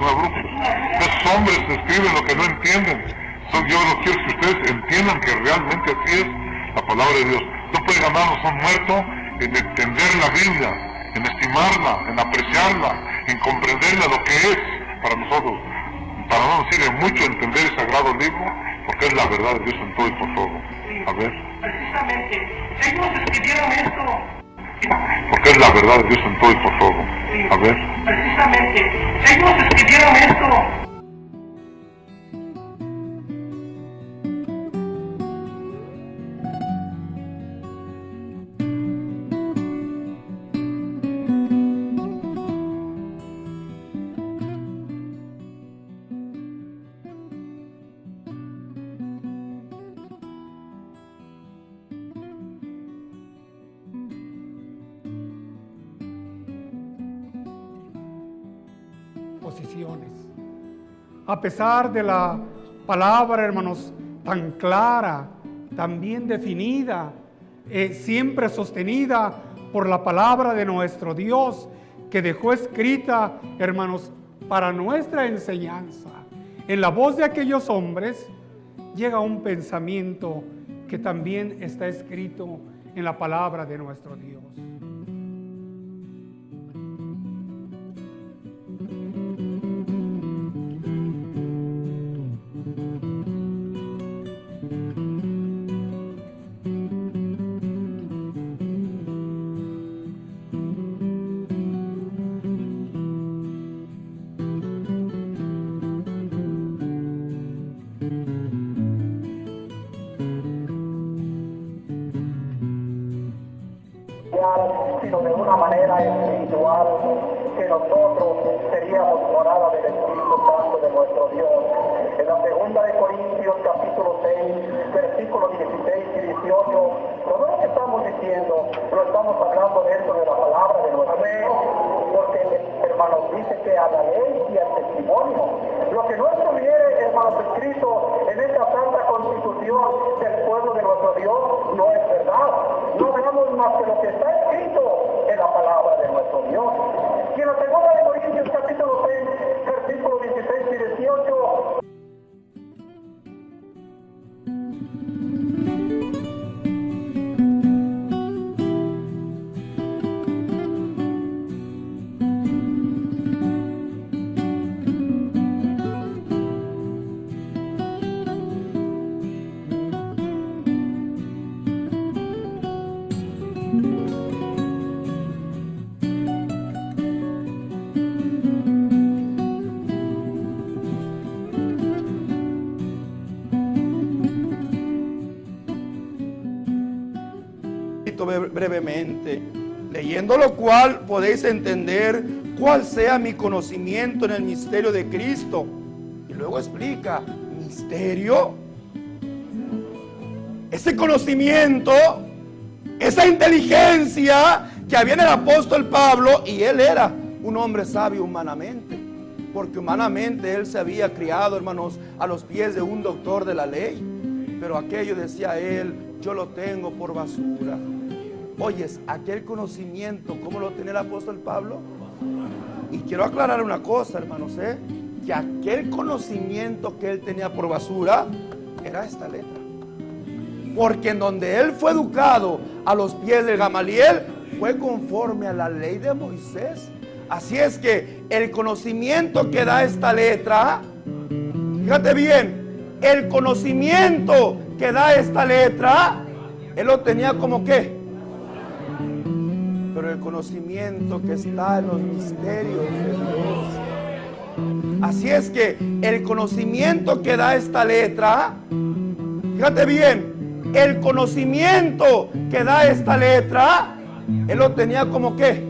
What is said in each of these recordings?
son abruptos. Esos hombres escriben lo que no entienden. Yo lo quiero que ustedes entiendan que realmente así es la palabra de Dios. No puede ganarnos a un muerto en entender la Biblia, en estimarla, en apreciarla, en comprenderla lo que es para nosotros. Para no nos sirve mucho entender el sagrado libro, porque es la verdad de Dios en todo y por todo. A ver. Precisamente, ellos escribieron esto. Porque es la verdad de Dios en todo y por todo. A ver. Precisamente, ellos escribieron esto. Posiciones. A pesar de la palabra, hermanos, tan clara, tan bien definida, siempre sostenida por la palabra de nuestro Dios, que dejó escrita, hermanos, para nuestra enseñanza. En la voz de aquellos hombres llega un pensamiento que también está escrito en la palabra de nuestro Dios. Sino de una manera espiritual, que nosotros seríamos morada del Espíritu Santo de nuestro Dios. En la segunda de Corintios, capítulo 6, versículos 16 y 18, todo lo que estamos diciendo, lo estamos hablando dentro de la palabra de nuestro Dios, porque, hermanos, dice que a la ley y al testimonio, lo que no estuviere, hermanos, escrito en esta santa constitución del pueblo de nuestro Dios, no es verdad. No veamos más que lo que está escrito en la palabra de nuestro Dios. Y en la segunda de Corintios capítulo 6, versículos 16 y 18, brevemente, leyendo lo cual podéis entender cuál sea mi conocimiento en el misterio de Cristo. Y luego explica, misterio, ese conocimiento, esa inteligencia que había en el apóstol Pablo, y él era un hombre sabio humanamente, porque humanamente él se había criado, hermanos, a los pies de un doctor de la ley, pero aquello, decía él, yo lo tengo por basura. Oyes, aquel conocimiento, ¿cómo lo tenía el apóstol Pablo? Y quiero aclarar una cosa, hermanos, que aquel conocimiento que él tenía por basura era esta letra. Porque en donde él fue educado a los pies de Gamaliel, fue conforme a la ley de Moisés. Así es que el conocimiento que da esta letra, fíjate bien, el conocimiento que da esta letra, él lo tenía como ¿qué? Pero el conocimiento que está en los misterios de Dios. Así es que el conocimiento que da esta letra, fíjate bien, el conocimiento que da esta letra, él lo tenía como ¿qué?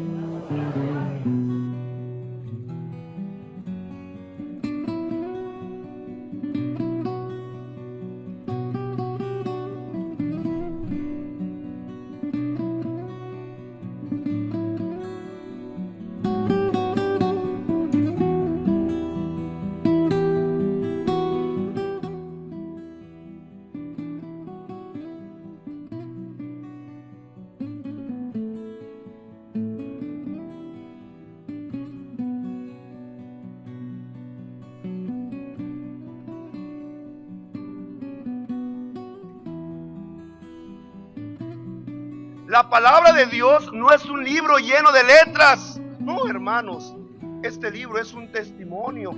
La palabra de Dios no es un libro lleno de letras. No, hermanos, este libro es un testimonio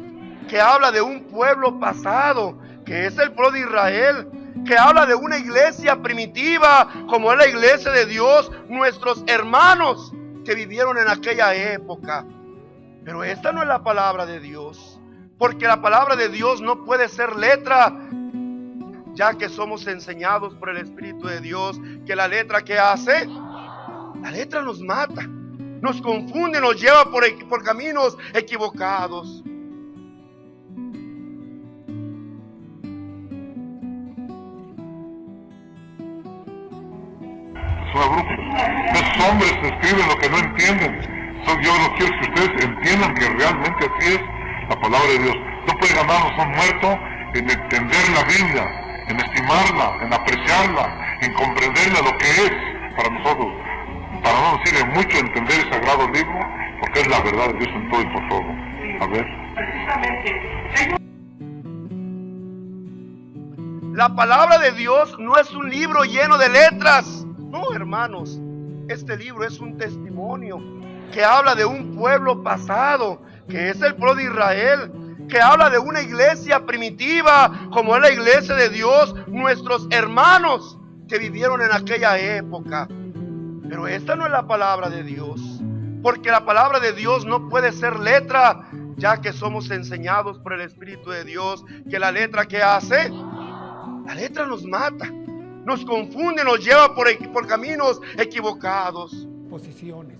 que habla de un pueblo pasado, que es el pueblo de Israel, que habla de una iglesia primitiva, como es la iglesia de Dios, nuestros hermanos que vivieron en aquella época. Pero esta no es la palabra de Dios, porque la palabra de Dios no puede ser letra, ya que somos enseñados por el Espíritu de Dios que la letra que hace, la letra nos mata, nos confunde, nos lleva por caminos equivocados. Es una brújula. Los hombres escriben lo que no entienden. Yo lo quiero que ustedes entiendan que realmente así es la palabra de Dios. No puede ganarnos un muerto en entender la Biblia, en estimarla, en apreciarla, en comprenderla lo que es para nosotros. Para no nos sirve mucho entender el sagrado libro, porque es la verdad de Dios en todo y por todo. A ver. Precisamente, La palabra de Dios no es un libro lleno de letras. No, hermanos, este libro es un testimonio que habla de un pueblo pasado, que es el pueblo de Israel, que habla de una iglesia primitiva, como es la iglesia de Dios, nuestros hermanos que vivieron en aquella época. Pero esta no es la palabra de Dios, porque la palabra de Dios no puede ser letra, ya que somos enseñados por el Espíritu de Dios que la letra que hace, la letra nos mata, nos confunde, nos lleva por caminos equivocados. Posiciones.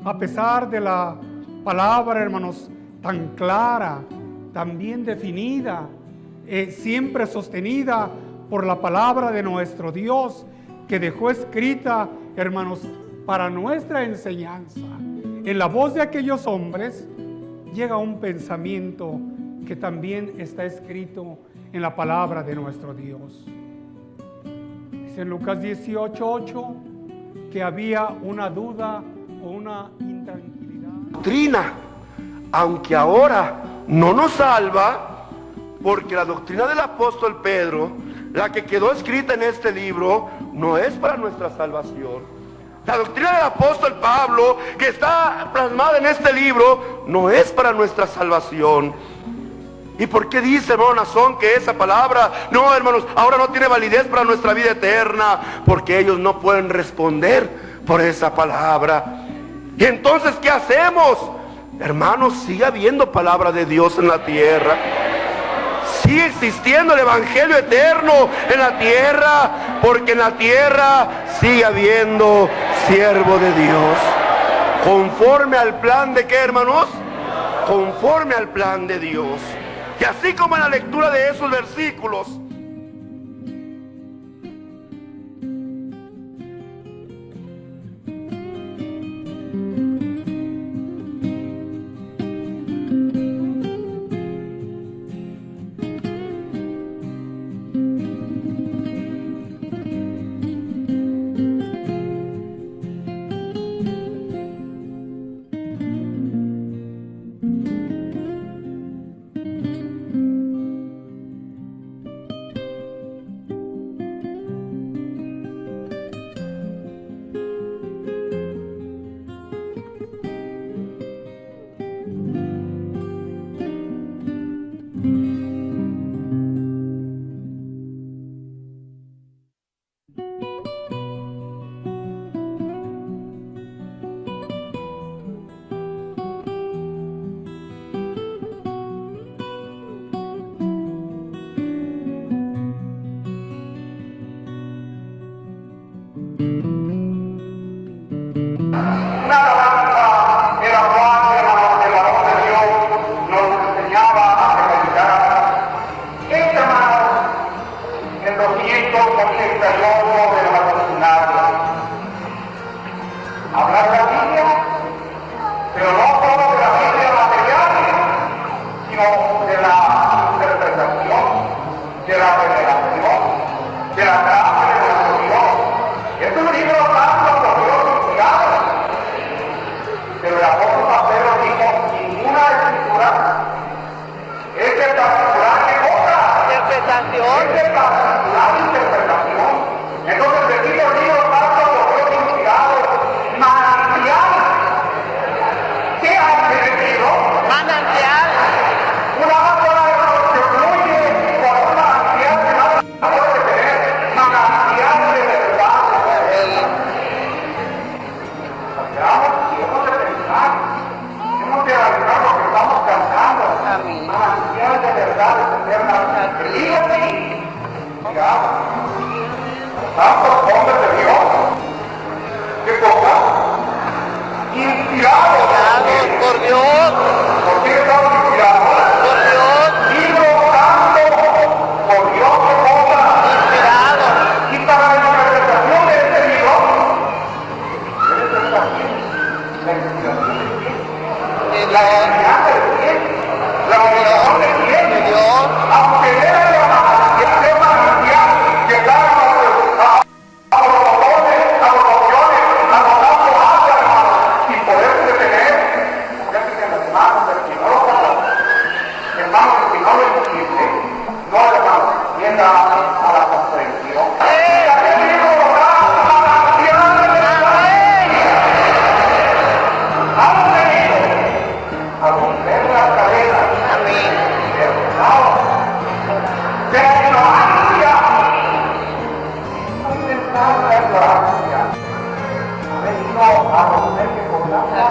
A pesar de la palabra, hermanos, tan clara, tan bien definida, siempre sostenida por la palabra de nuestro Dios, que dejó escrita, hermanos, para nuestra enseñanza. En la voz de aquellos hombres llega un pensamiento que también está escrito en la palabra de nuestro Dios. Dice en Lucas 18:8 que había una duda o una intranquilidad. Doctrina, aunque ahora no nos salva, porque la doctrina del apóstol Pedro, la que quedó escrita en este libro, no es para nuestra salvación. La doctrina del apóstol Pablo, que está plasmada en este libro, no es para nuestra salvación. ¿Y por qué dice, hermano Nazón, que esa palabra, no, hermanos, ahora no tiene validez para nuestra vida eterna? Porque ellos no pueden responder por esa palabra. Y entonces, ¿qué hacemos? Hermanos, sigue habiendo palabra de Dios en la tierra. Sigue existiendo el evangelio eterno en la tierra, porque en la tierra sigue habiendo siervo de Dios. Conforme al plan de qué, hermanos? Conforme al plan de Dios. Y así como en la lectura de esos versículos,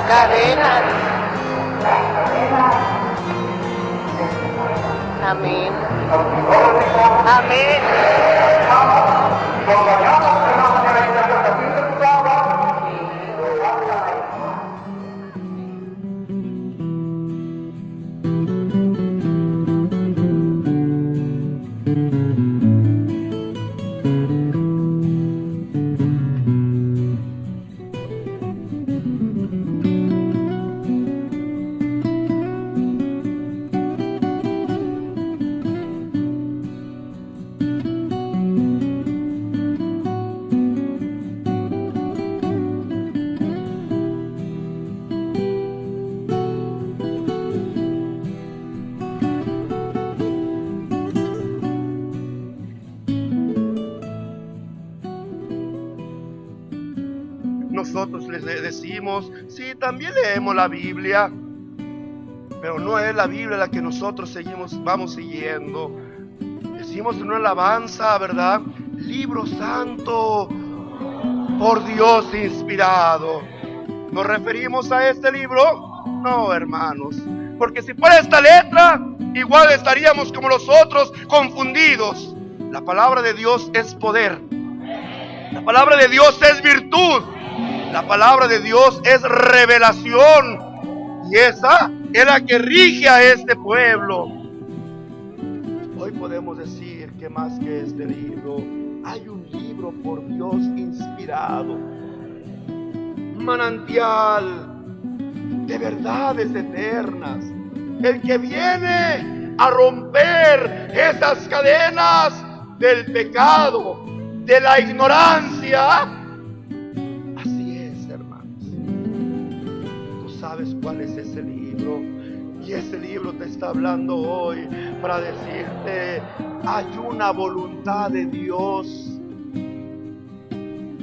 Cadenas. Amén. Amén. Nosotros les decimos, sí, también leemos la Biblia, pero no es la Biblia la que nosotros vamos siguiendo. Decimos en una alabanza, ¿verdad? Libro santo, por Dios inspirado. ¿Nos referimos a este libro? No, hermanos, porque si fuera esta letra, igual estaríamos como los otros, confundidos. La palabra de Dios es poder. La palabra de Dios es virtud. La palabra de Dios es revelación. Y esa es la que rige a este pueblo. Hoy podemos decir que más que este libro, hay un libro por Dios inspirado. Manantial de verdades eternas. El que viene a romper esas cadenas del pecado, de la ignorancia. Así es, hermanos. Tú sabes cuál es ese libro. Y ese libro te está hablando hoy para decirte, hay una voluntad de Dios.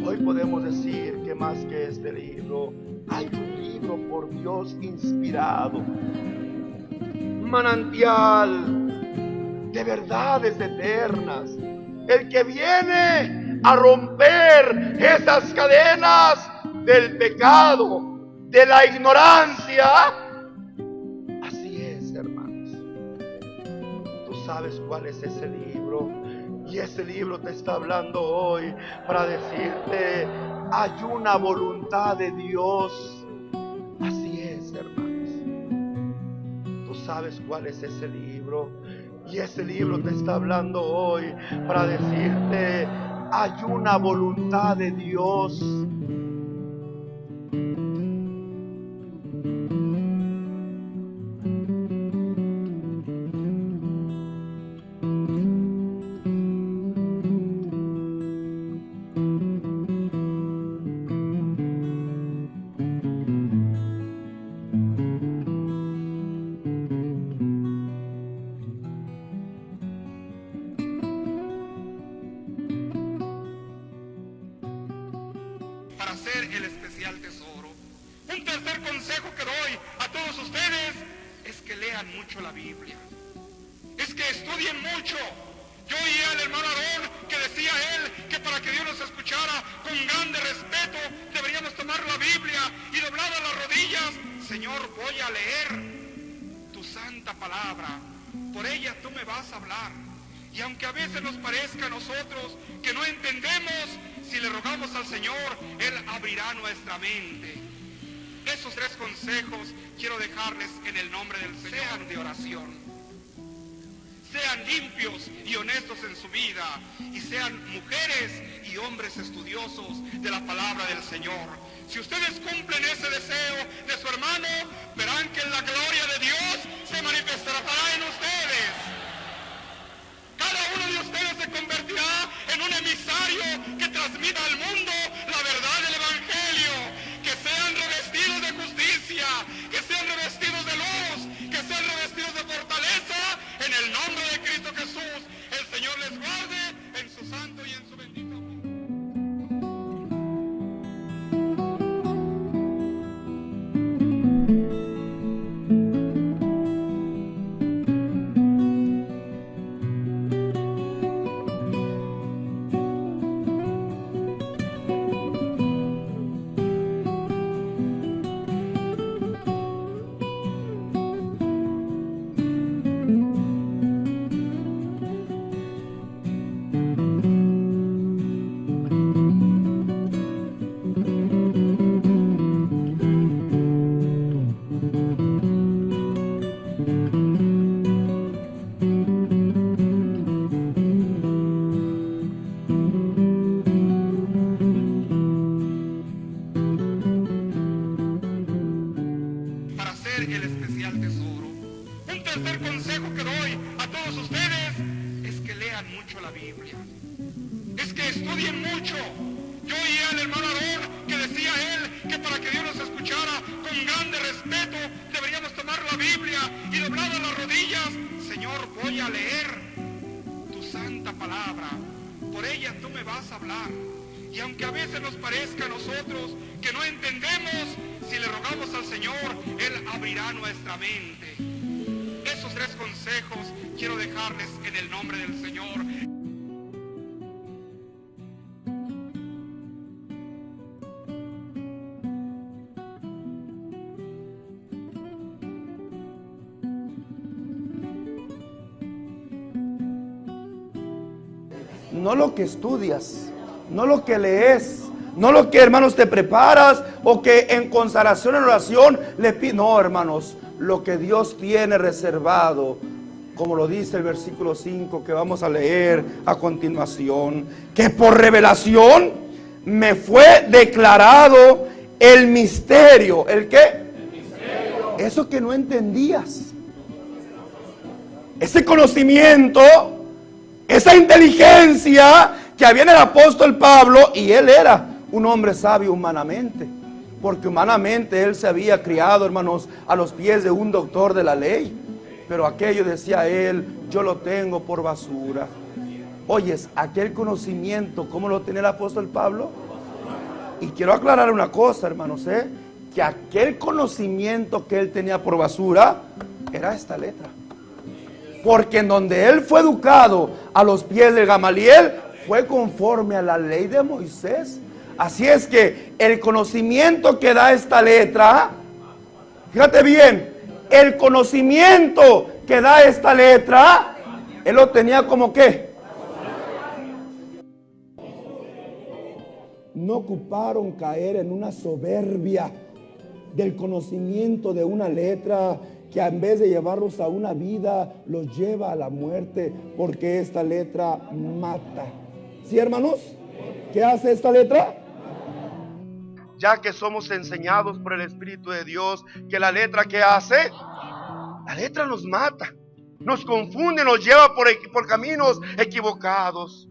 Hoy podemos decir que más que este libro, hay un libro por Dios inspirado. Manantial de verdades eternas. El que viene a romper esas cadenas del pecado, de la ignorancia. Así es, hermanos. Tú sabes cuál es ese libro. Y ese libro te está hablando hoy para decirte, hay una voluntad de Dios. Así es, hermanos. Tú sabes cuál es ese libro. Y ese libro te está hablando hoy para decirte, hay una voluntad de Dios. Para ser el especial tesoro. Un tercer consejo que doy a todos ustedes es que lean mucho la Biblia. Es que estudien mucho. Yo oí al hermano Aarón que decía él que para que Dios nos escuchara con grande respeto deberíamos tomar la Biblia y dobladas las rodillas. Señor, voy a leer tu santa palabra. Por ella tú me vas a hablar. Y aunque a veces nos parezca a nosotros que no entendemos, si le rogamos al Señor, Él abrirá nuestra mente. Esos tres consejos quiero dejarles en el nombre del Señor. Sean de oración. Sean limpios y honestos en su vida. Y sean mujeres y hombres estudiosos de la palabra del Señor. Si ustedes cumplen ese deseo de su hermano, verán que la gloria de Dios se manifestará en ustedes. Cada uno de ustedes se convertirá en un emisario que transmita al mundo la verdad del Evangelio. Que sean revestidos de justicia, que sean revestidos de luz, que sean revestidos de fortaleza. En el nombre de Cristo Jesús, el Señor les guarde en su santo y en su bendito nombre. la Biblia y doblado las rodillas, Señor, voy a leer tu santa palabra. Por ella tú me vas a hablar. Y aunque a veces nos parezca a nosotros que no entendemos, si le rogamos al Señor, Él abrirá nuestra mente. Esos 3 consejos quiero dejarles en el nombre del Señor. No lo que estudias, no lo que lees, no lo que, hermanos, te preparas o que en consagración, en oración le pides. No, hermanos, lo que Dios tiene reservado, como lo dice el versículo 5 que vamos a leer a continuación, que por revelación me fue declarado el misterio. ¿El qué? El misterio. Eso que no entendías, ese conocimiento, esa inteligencia que había en el apóstol Pablo, y él era un hombre sabio humanamente, porque humanamente él se había criado, hermanos, a los pies de un doctor de la ley, pero aquello, decía él, yo lo tengo por basura. Oyes, aquel conocimiento, ¿cómo lo tenía el apóstol Pablo? Y quiero aclarar una cosa, hermanos, que aquel conocimiento que él tenía por basura era esta letra. Porque en donde él fue educado a los pies de Gamaliel fue conforme a la ley de Moisés. Así es que el conocimiento que da esta letra, fíjate bien, el conocimiento que da esta letra, él lo tenía como ¿qué? No ocuparon caer en una soberbia del conocimiento de una letra que en vez de llevarlos a una vida, los lleva a la muerte, porque esta letra mata. ¿Sí, hermanos? ¿Qué hace esta letra? Ya que somos enseñados por el Espíritu de Dios que la letra, ¿qué hace? La letra nos mata, nos confunde, nos lleva por caminos equivocados.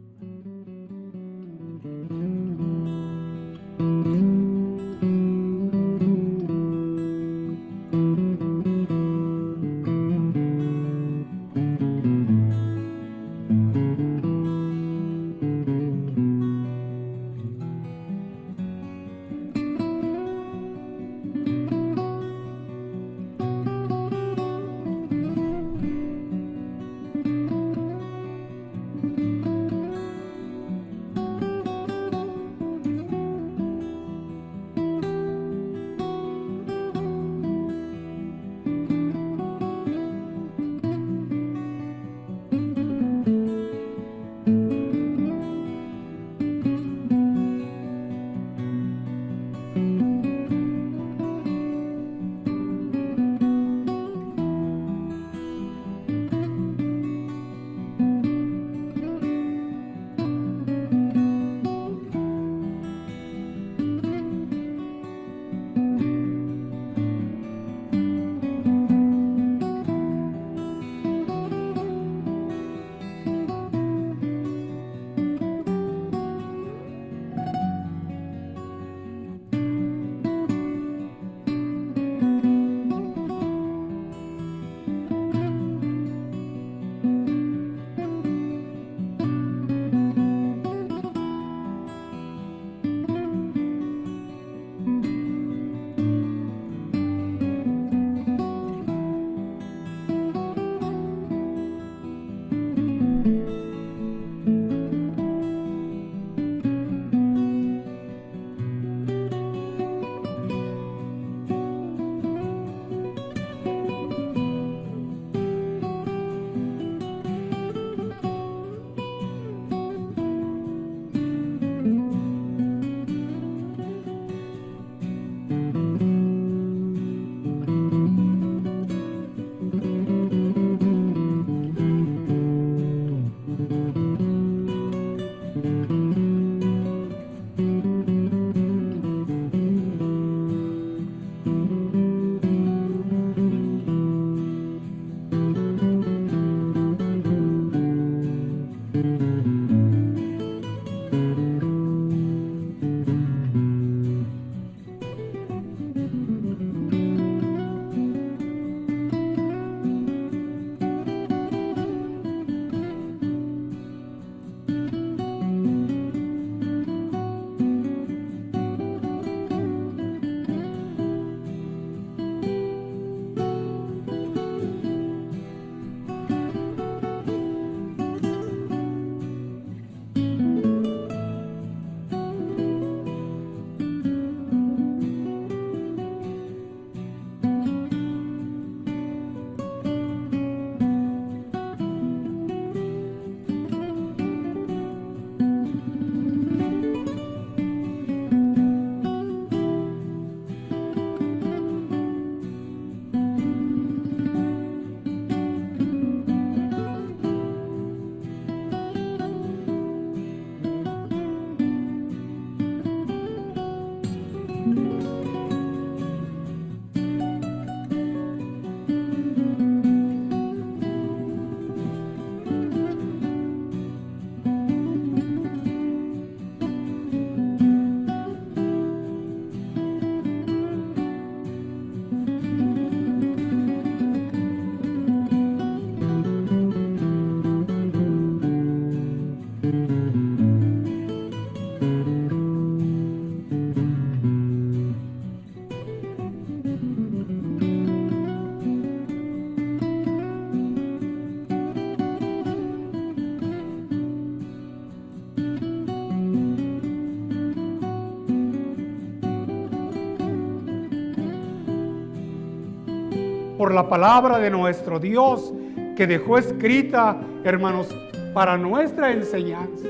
por la palabra de nuestro Dios que dejó escrita, hermanos, para nuestra enseñanza.